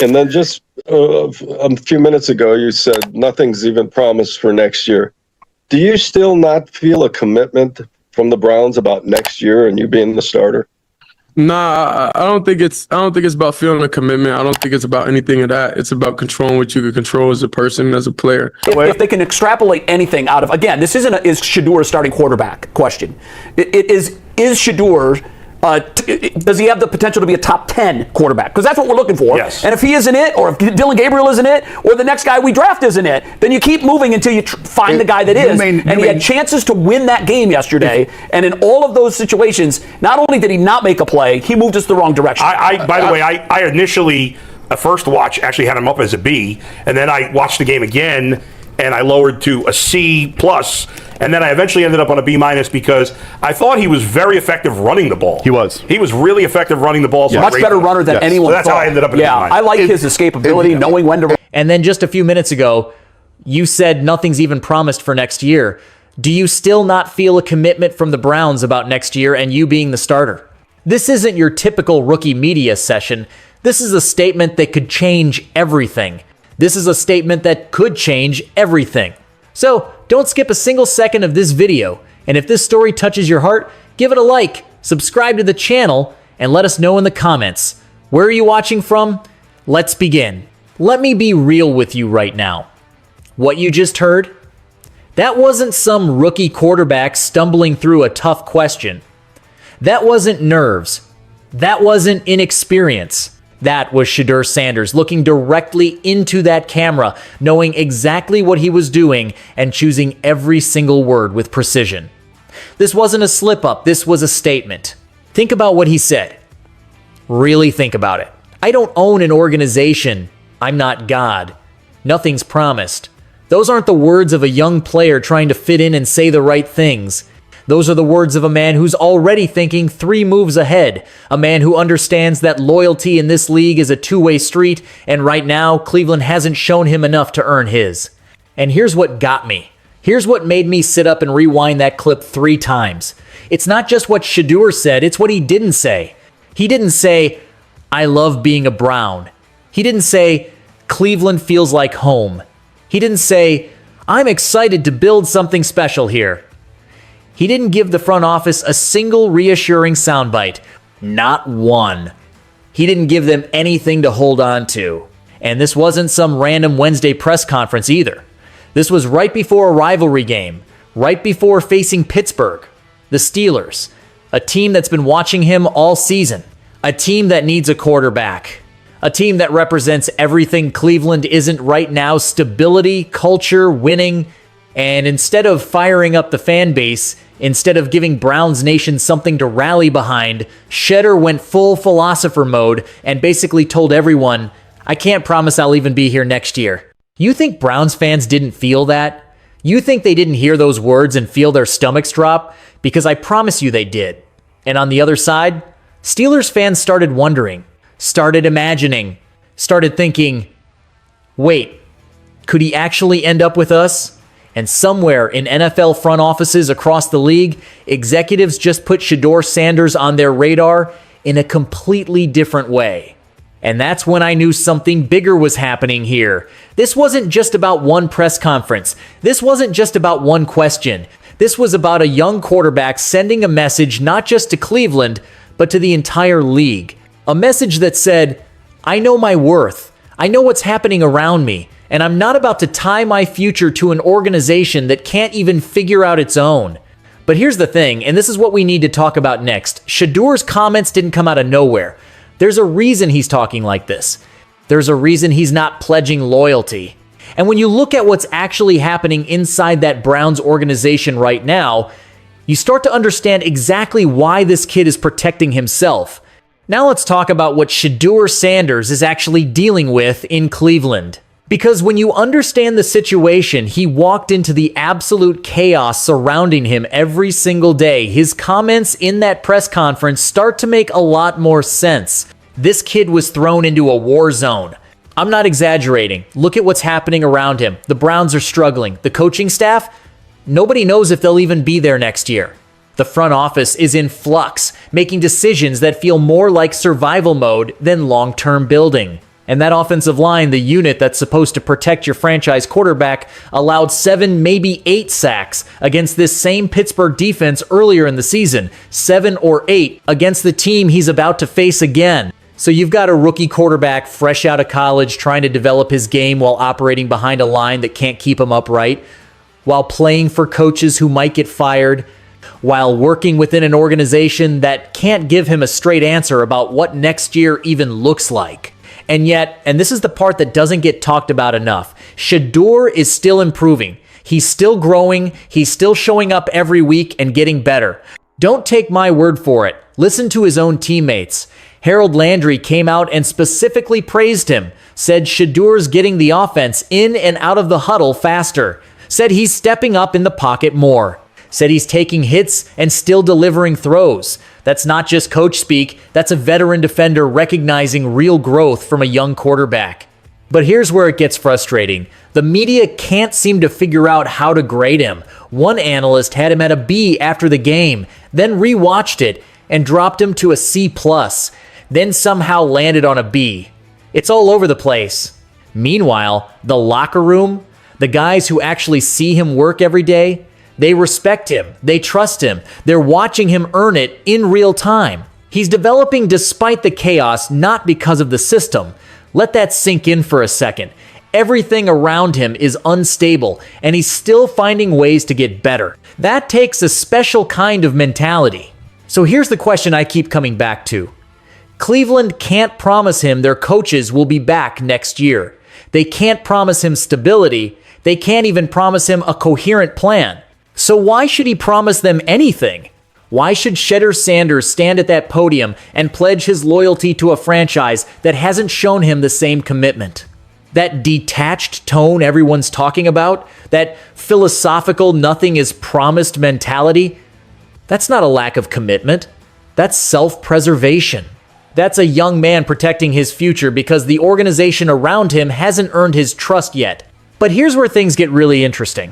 And then just a few minutes ago, you said nothing's even promised for next year. Do you still not feel a commitment from the Browns about next year and you being the starter? Nah, I don't think it's about feeling a commitment. I don't think it's about anything of that. It's about controlling what you can control as a person, as a player. If they can extrapolate anything out of, again, this isn't is Shedeur a starting quarterback question. It is Shedeur, does he have the potential to be a top 10 quarterback? Because that's what we're looking for. Yes. And if he isn't it, or if Dylan Gabriel isn't it, or the next guy we draft isn't it, then you keep moving until you find the guy that is. And he had chances to win that game yesterday. And in all of those situations, not only did he not make a play, he moved us the wrong direction. By the way, I initially, a first watch, actually had him up as a B. And then I watched the game again, and I lowered to a C+. And then I eventually ended up on a B- because I thought he was very effective running the ball. He was. He was really effective running the ball. So Much better runner than anyone so that's thought. how I ended up in a B-. I like his escapability, knowing when to. And then just a few minutes ago, you said nothing's even promised for next year. Do you still not feel a commitment from the Browns about next year and you being the starter? This isn't your typical rookie media session. This is a statement that could change everything. This is a statement that could change everything. So don't skip a single second of this video. And if this story touches your heart, give it a like, subscribe to the channel, and let us know in the comments. Where are you watching from? Let's begin. Let me be real with you right now. What you just heard? That wasn't some rookie quarterback stumbling through a tough question. That wasn't nerves. That wasn't inexperience. That was Shedeur Sanders looking directly into that camera, knowing exactly what he was doing and choosing every single word with precision. This wasn't a slip-up, this was a statement. Think about what he said. Really think about it. I don't own an organization. I'm not God. Nothing's promised. Those aren't the words of a young player trying to fit in and say the right things. Those are the words of a man who's already thinking 3 moves ahead, a man who understands that loyalty in this league is a two-way street, and right now, Cleveland hasn't shown him enough to earn his. And here's what got me. Here's what made me sit up and rewind that clip 3 times. It's not just what Shedeur said, it's what he didn't say. He didn't say, I love being a Brown. He didn't say, Cleveland feels like home. He didn't say, I'm excited to build something special here. He didn't give the front office a single reassuring soundbite. Not one. He didn't give them anything to hold on to. And this wasn't some random Wednesday press conference either. This was right before a rivalry game, right before facing Pittsburgh, the Steelers, a team that's been watching him all season, a team that needs a quarterback, a team that represents everything Cleveland isn't right now: stability, culture, winning. And instead of firing up the fan base, instead of giving Browns Nation something to rally behind, Shedeur went full philosopher mode and basically told everyone, I can't promise I'll even be here next year. You think Browns fans didn't feel that? You think they didn't hear those words and feel their stomachs drop? Because I promise you they did. And on the other side, Steelers fans started wondering, started imagining, started thinking, wait, could he actually end up with us? And somewhere in NFL front offices across the league, executives just put Shedeur Sanders on their radar in a completely different way. And that's when I knew something bigger was happening here. This wasn't just about one press conference. This wasn't just about one question. This was about a young quarterback sending a message not just to Cleveland, but to the entire league. A message that said, I know my worth. I know what's happening around me. And I'm not about to tie my future to an organization that can't even figure out its own. But here's the thing, and this is what we need to talk about next. Shedeur's comments didn't come out of nowhere. There's a reason he's talking like this. There's a reason he's not pledging loyalty. And when you look at what's actually happening inside that Browns organization right now, you start to understand exactly why this kid is protecting himself. Now let's talk about what Shedeur Sanders is actually dealing with in Cleveland. Because when you understand the situation, he walked into the absolute chaos surrounding him every single day. His comments in that press conference start to make a lot more sense. This kid was thrown into a war zone. I'm not exaggerating. Look at what's happening around him. The Browns are struggling. The coaching staff, nobody knows if they'll even be there next year. The front office is in flux, making decisions that feel more like survival mode than long-term building. And that offensive line, the unit that's supposed to protect your franchise quarterback, allowed 7, maybe 8 sacks against this same Pittsburgh defense earlier in the season. 7 or 8 against the team he's about to face again. So you've got a rookie quarterback fresh out of college trying to develop his game while operating behind a line that can't keep him upright, while playing for coaches who might get fired, while working within an organization that can't give him a straight answer about what next year even looks like. And yet, and this is the part that doesn't get talked about enough, Shedeur is still improving. He's still growing. He's still showing up every week and getting better. Don't take my word for it. Listen to his own teammates. Harold Landry came out and specifically praised him, said Shedeur's getting the offense in and out of the huddle faster, said he's stepping up in the pocket more, said he's taking hits and still delivering throws. That's not just coach speak, that's a veteran defender recognizing real growth from a young quarterback. But here's where it gets frustrating. The media can't seem to figure out how to grade him. One analyst had him at a B after the game, then rewatched it and dropped him to a C+, then somehow landed on a B. It's all over the place. Meanwhile, the locker room, the guys who actually see him work every day, they respect him. They trust him. They're watching him earn it in real time. He's developing despite the chaos, not because of the system. Let that sink in for a second. Everything around him is unstable, and he's still finding ways to get better. That takes a special kind of mentality. So here's the question I keep coming back to. Cleveland can't promise him their coaches will be back next year. They can't promise him stability. They can't even promise him a coherent plan. So why should he promise them anything? Why should Shedeur Sanders stand at that podium and pledge his loyalty to a franchise that hasn't shown him the same commitment? That detached tone everyone's talking about, that philosophical nothing is promised mentality, that's not a lack of commitment. That's self-preservation. That's a young man protecting his future because the organization around him hasn't earned his trust yet. But here's where things get really interesting.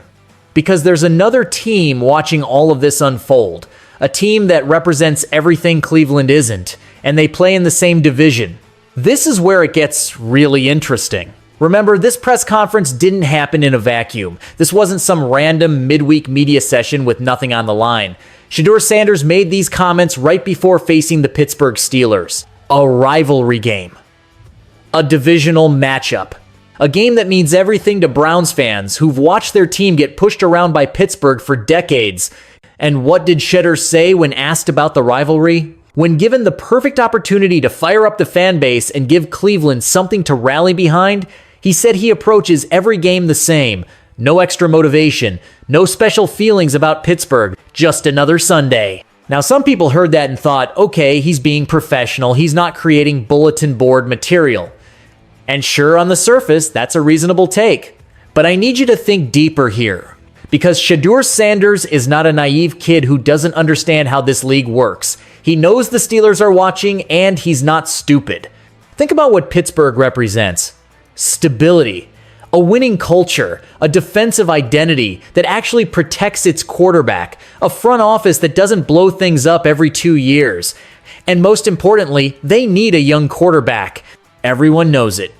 Because there's another team watching all of this unfold. A team that represents everything Cleveland isn't, and they play in the same division. This is where it gets really interesting. Remember, this press conference didn't happen in a vacuum. This wasn't some random midweek media session with nothing on the line. Shedeur Sanders made these comments right before facing the Pittsburgh Steelers. A rivalry game. A divisional matchup. A game that means everything to Browns fans who've watched their team get pushed around by Pittsburgh for decades. And what did Shedeur say when asked about the rivalry? When given the perfect opportunity to fire up the fan base and give Cleveland something to rally behind, he said he approaches every game the same. No extra motivation, no special feelings about Pittsburgh, just another Sunday. Now, some people heard that and thought, okay, he's being professional, he's not creating bulletin board material. And sure, on the surface, that's a reasonable take. But I need you to think deeper here. Because Shedeur Sanders is not a naive kid who doesn't understand how this league works. He knows the Steelers are watching, and he's not stupid. Think about what Pittsburgh represents. Stability. A winning culture, a defensive identity that actually protects its quarterback, a front office that doesn't blow things up every 2 years. And most importantly, they need a young quarterback. Everyone knows it.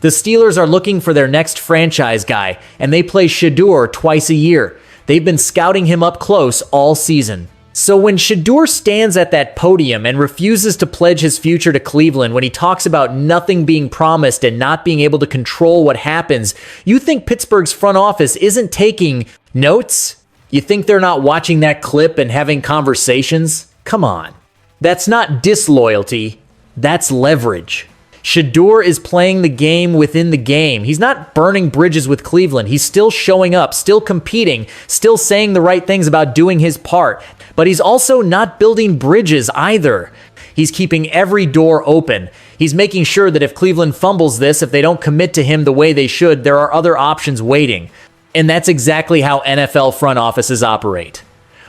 The Steelers are looking for their next franchise guy, and they play Shedeur twice a year. They've been scouting him up close all season. So when Shedeur stands at that podium and refuses to pledge his future to Cleveland, when he talks about nothing being promised and not being able to control what happens, you think Pittsburgh's front office isn't taking notes? You think they're not watching that clip and having conversations? Come on. That's not disloyalty. That's leverage. Shedeur is playing the game within the game. He's not burning bridges with Cleveland. He's still showing up, still competing, still saying the right things about doing his part. But he's also not building bridges either. He's keeping every door open. He's making sure that if Cleveland fumbles this, if they don't commit to him the way they should, there are other options waiting. And that's exactly how NFL front offices operate.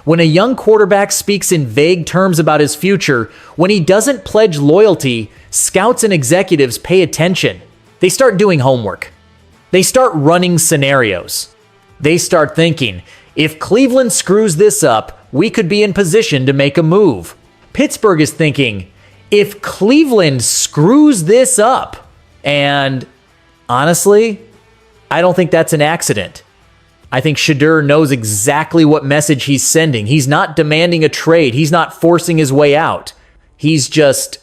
When a young quarterback speaks in vague terms about his future, when he doesn't pledge loyalty, scouts and executives pay attention. They start doing homework. They start running scenarios. They start thinking, if Cleveland screws this up, we could be in position to make a move. Pittsburgh is thinking, if Cleveland screws this up, And honestly, I don't think that's an accident. I think Shedeur knows exactly what message he's sending. He's not demanding a trade. He's not forcing his way out. He's just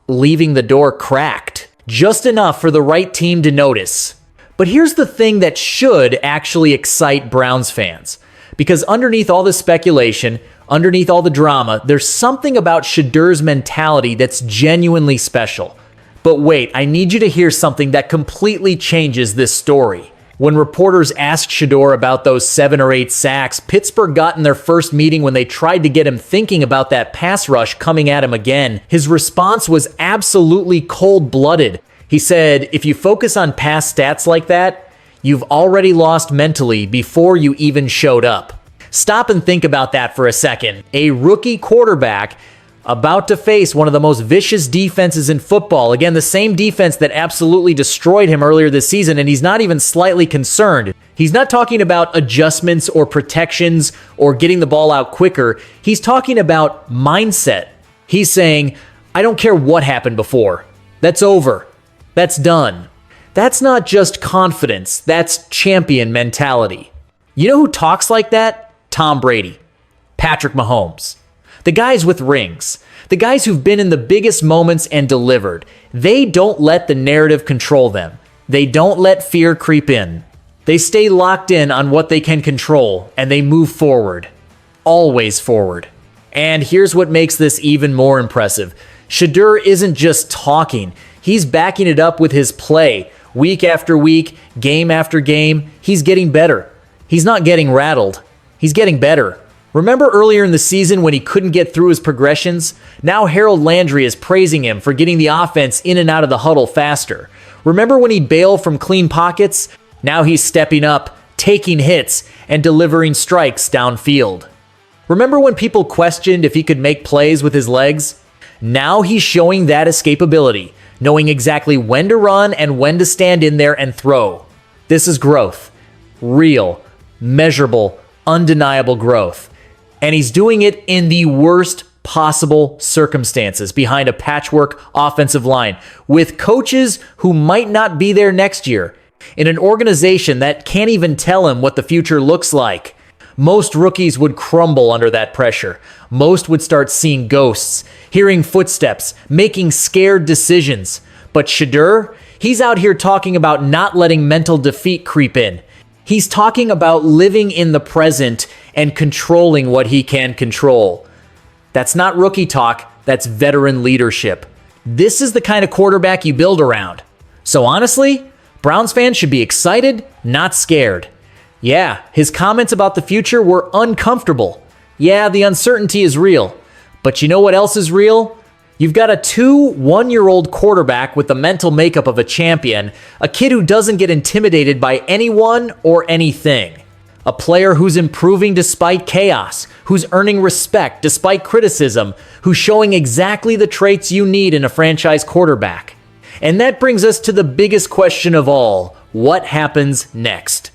leaving the door cracked, just enough for the right team to notice. But here's the thing that should actually excite Browns fans. Because underneath all the speculation, underneath all the drama, there's something about Shedeur's mentality that's genuinely special. But wait, I need you to hear something that completely changes this story. When reporters asked Shedeur about those 7 or 8 sacks, Pittsburgh got in their first meeting when they tried to get him thinking about that pass rush coming at him again. His response was absolutely cold-blooded. He said, if you focus on past stats like that, you've already lost mentally before you even showed up. Stop and think about that for a second. A rookie quarterback about to face one of the most vicious defenses in football. Again, the same defense that absolutely destroyed him earlier this season, and he's not even slightly concerned. He's not talking about adjustments or protections or getting the ball out quicker. He's talking about mindset. He's saying, I don't care what happened before. That's over. That's done. That's not just confidence. That's champion mentality. You know who talks like that? Tom Brady. Patrick Mahomes. The guys with rings, the guys who've been in the biggest moments and delivered, they don't let the narrative control them. They don't let fear creep in. They stay locked in on what they can control, and they move forward. Always forward. And here's what makes this even more impressive. Shedeur isn't just talking. He's backing it up with his play. Week after week, game after game, he's getting better. He's not getting rattled. He's getting better. Remember earlier in the season when he couldn't get through his progressions? Now Harold Landry is praising him for getting the offense in and out of the huddle faster. Remember when he'd bail from clean pockets? Now he's stepping up, taking hits, and delivering strikes downfield. Remember when people questioned if he could make plays with his legs? Now he's showing that escapability, knowing exactly when to run and when to stand in there and throw. This is growth. Real, measurable, undeniable growth. And he's doing it in the worst possible circumstances behind a patchwork offensive line with coaches who might not be there next year, in an organization that can't even tell him what the future looks like. Most rookies would crumble under that pressure. Most would start seeing ghosts, hearing footsteps, making scared decisions. But Shedeur, he's out here talking about not letting mental defeat creep in. He's talking about living in the present and controlling what he can control. That's not rookie talk, that's veteran leadership. This is the kind of quarterback you build around. So honestly, Browns fans should be excited, not scared. Yeah, his comments about the future were uncomfortable. Yeah, the uncertainty is real. But you know what else is real? You've got a 1-year-old quarterback with the mental makeup of a champion, a kid who doesn't get intimidated by anyone or anything. A player who's improving despite chaos, who's earning respect despite criticism, who's showing exactly the traits you need in a franchise quarterback. And that brings us to the biggest question of all: what happens next?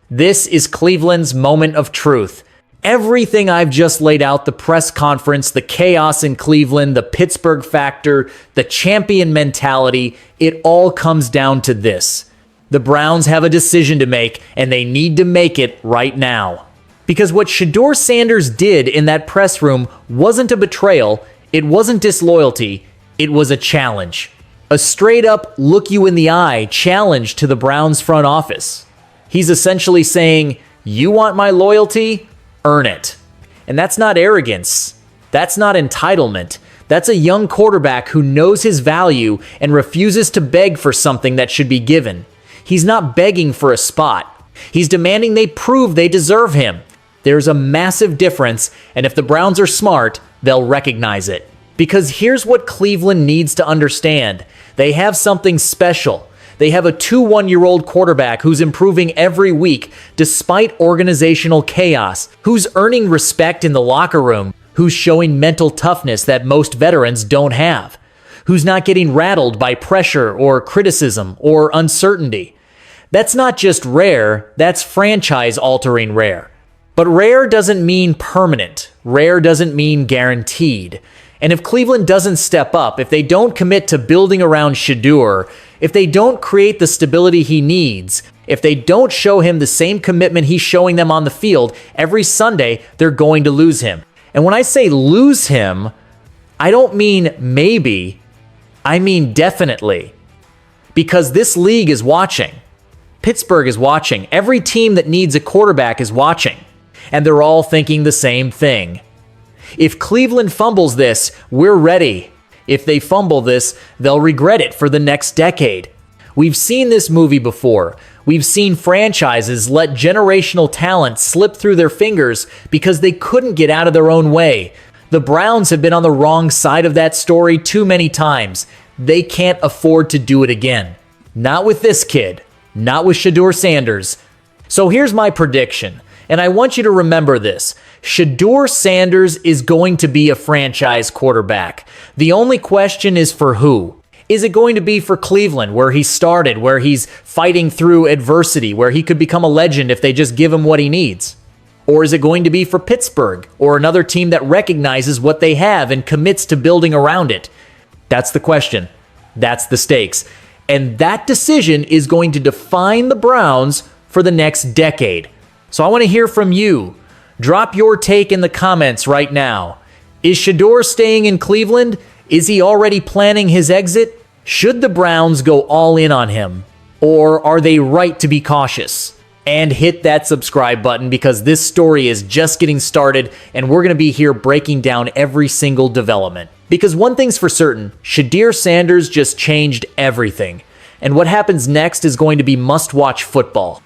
This is Cleveland's moment of truth. Everything I've just laid out, the press conference, the chaos in Cleveland, the Pittsburgh factor, the champion mentality, it all comes down to this. The Browns have a decision to make, and they need to make it right now. Because what Shedeur Sanders did in that press room wasn't a betrayal, it wasn't disloyalty, it was a challenge. A straight-up look-you-in-the-eye challenge to the Browns front office. He's essentially saying, you want my loyalty? Earn it. And that's not arrogance. That's not entitlement. That's a young quarterback who knows his value and refuses to beg for something that should be given. He's not begging for a spot. He's demanding they prove they deserve him. There's a massive difference, and if the Browns are smart, they'll recognize it. Because here's what Cleveland needs to understand. They have something special. They have a 1-year-old quarterback who's improving every week despite organizational chaos, who's earning respect in the locker room, who's showing mental toughness that most veterans don't have, who's not getting rattled by pressure or criticism or uncertainty. That's not just rare, that's franchise-altering rare. But rare doesn't mean permanent. Rare doesn't mean guaranteed. And if Cleveland doesn't step up, if they don't commit to building around Shedeur, If they don't create the stability he needs, if they don't show him the same commitment he's showing them on the field every Sunday, they're going to lose him. And when I say lose him, I don't mean maybe, I mean definitely. Because this league is watching. Pittsburgh is watching. Every team that needs a quarterback is watching. And they're all thinking the same thing. If Cleveland fumbles this, we're ready. If they fumble this, they'll regret it for the next decade. We've seen this movie before. We've seen franchises let generational talent slip through their fingers because they couldn't get out of their own way. The Browns have been on the wrong side of that story too many times. They can't afford to do it again. Not with this kid. Not with Shedeur Sanders. So here's my prediction, and I want you to remember this. Shedeur Sanders is going to be a franchise quarterback. The only question is for who? Is it going to be for Cleveland, where he started, where he's fighting through adversity, where he could become a legend if they just give him what he needs? Or is it going to be for Pittsburgh, or another team that recognizes what they have and commits to building around it? That's the question. That's the stakes. And that decision is going to define the Browns for the next decade. So I want to hear from you. Drop your take in the comments right now. Is Shedeur staying in Cleveland? Is he already planning his exit? Should the Browns go all in on him? Or are they right to be cautious? And hit that subscribe button, because this story is just getting started and we're going to be here breaking down every single development. Because one thing's for certain, Shedeur Sanders just changed everything. And what happens next is going to be must-watch football.